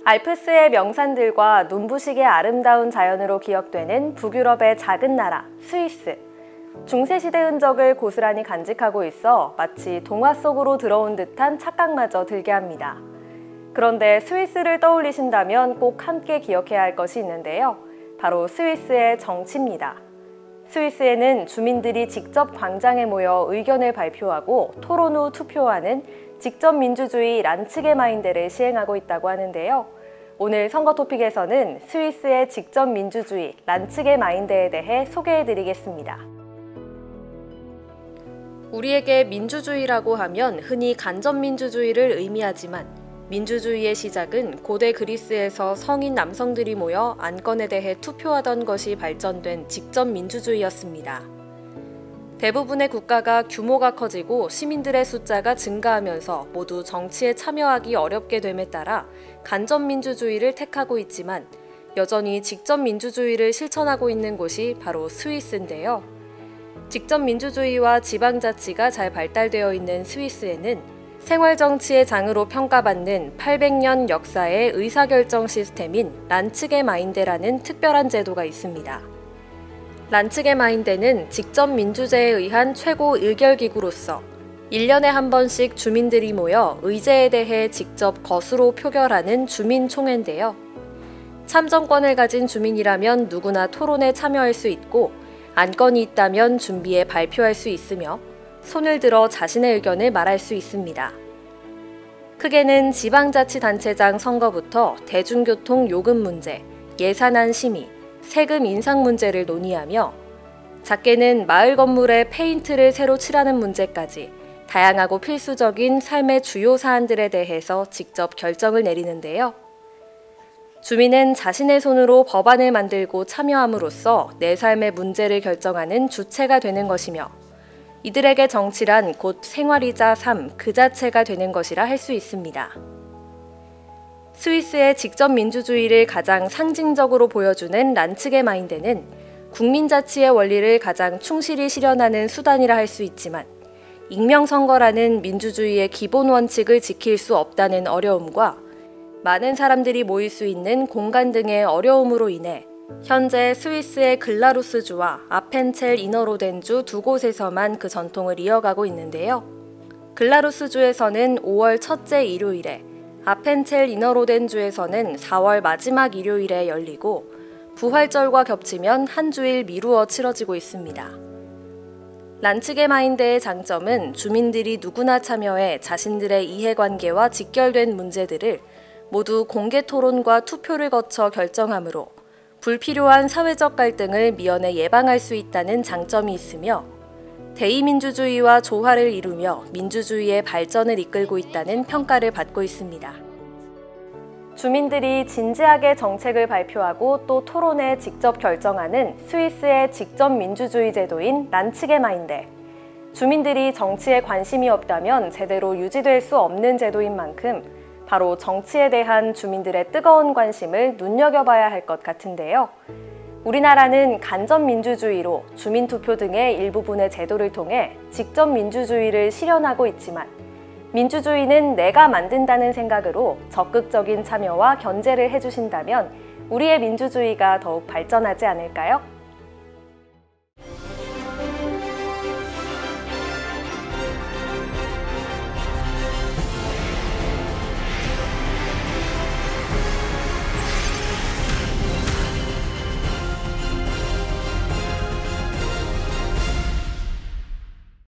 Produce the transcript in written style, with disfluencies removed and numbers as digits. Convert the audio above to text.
알프스의 명산들과 눈부시게 아름다운 자연으로 기억되는 북유럽의 작은 나라 스위스. 중세시대 흔적을 고스란히 간직하고 있어 마치 동화 속으로 들어온 듯한 착각마저 들게 합니다. 그런데 스위스를 떠올리신다면 꼭 함께 기억해야 할 것이 있는데요. 바로 스위스의 정치입니다. 스위스에는 주민들이 직접 광장에 모여 의견을 발표하고 토론 후 투표하는 직접 민주주의 란츠게마인데를 시행하고 있다고 하는데요. 오늘 선거 토픽에서는 스위스의 직접 민주주의 란츠게마인데에 대해 소개해드리겠습니다. 우리에게 민주주의라고 하면 흔히 간접민주주의를 의미하지만 민주주의의 시작은 고대 그리스에서 성인 남성들이 모여 안건에 대해 투표하던 것이 발전된 직접 민주주의였습니다. 대부분의 국가가 규모가 커지고 시민들의 숫자가 증가하면서 모두 정치에 참여하기 어렵게 됨에 따라 간접민주주의를 택하고 있지만 여전히 직접민주주의를 실천하고 있는 곳이 바로 스위스인데요. 직접민주주의와 지방자치가 잘 발달되어 있는 스위스에는 생활정치의 장으로 평가받는 800년 역사의 의사결정 시스템인 란츠게마인데라는 특별한 제도가 있습니다. 란츠게마인데는 직접민주제에 의한 최고 의결기구로서 1년에 한 번씩 주민들이 모여 의제에 대해 직접 거수로 표결하는 주민총회인데요. 참정권을 가진 주민이라면 누구나 토론에 참여할 수 있고 안건이 있다면 준비해 발표할 수 있으며 손을 들어 자신의 의견을 말할 수 있습니다. 크게는 지방자치단체장 선거부터 대중교통 요금 문제, 예산안 심의, 세금 인상 문제를 논의하며 작게는 마을 건물에 페인트를 새로 칠하는 문제까지 다양하고 필수적인 삶의 주요 사안들에 대해서 직접 결정을 내리는데요. 주민은 자신의 손으로 법안을 만들고 참여함으로써 내 삶의 문제를 결정하는 주체가 되는 것이며 이들에게 정치란 곧 생활이자 삶 그 자체가 되는 것이라 할 수 있습니다. 스위스의 직접민주주의를 가장 상징적으로 보여주는 란츠게마인데는 국민자치의 원리를 가장 충실히 실현하는 수단이라 할 수 있지만 익명선거라는 민주주의의 기본 원칙을 지킬 수 없다는 어려움과 많은 사람들이 모일 수 있는 공간 등의 어려움으로 인해 현재 스위스의 글라루스주와 아펜첼 이너로덴주 두 곳에서만 그 전통을 이어가고 있는데요. 글라루스주에서는 5월 첫째 일요일에, 아펜첼 이너로덴주에서는 4월 마지막 일요일에 열리고 부활절과 겹치면 한 주일 미루어 치러지고 있습니다. 란츠게마인데의 장점은 주민들이 누구나 참여해 자신들의 이해관계와 직결된 문제들을 모두 공개 토론과 투표를 거쳐 결정하므로 불필요한 사회적 갈등을 미연에 예방할 수 있다는 장점이 있으며 대의민주주의와 조화를 이루며 민주주의의 발전을 이끌고 있다는 평가를 받고 있습니다. 주민들이 진지하게 정책을 발표하고 또 토론에 직접 결정하는 스위스의 직접민주주의 제도인 란츠게마인데. 주민들이 정치에 관심이 없다면 제대로 유지될 수 없는 제도인 만큼 바로 정치에 대한 주민들의 뜨거운 관심을 눈여겨봐야 할 것 같은데요. 우리나라는 간접민주주의로 주민투표 등의 일부분의 제도를 통해 직접민주주의를 실현하고 있지만 민주주의는 내가 만든다는 생각으로 적극적인 참여와 견제를 해주신다면 우리의 민주주의가 더욱 발전하지 않을까요?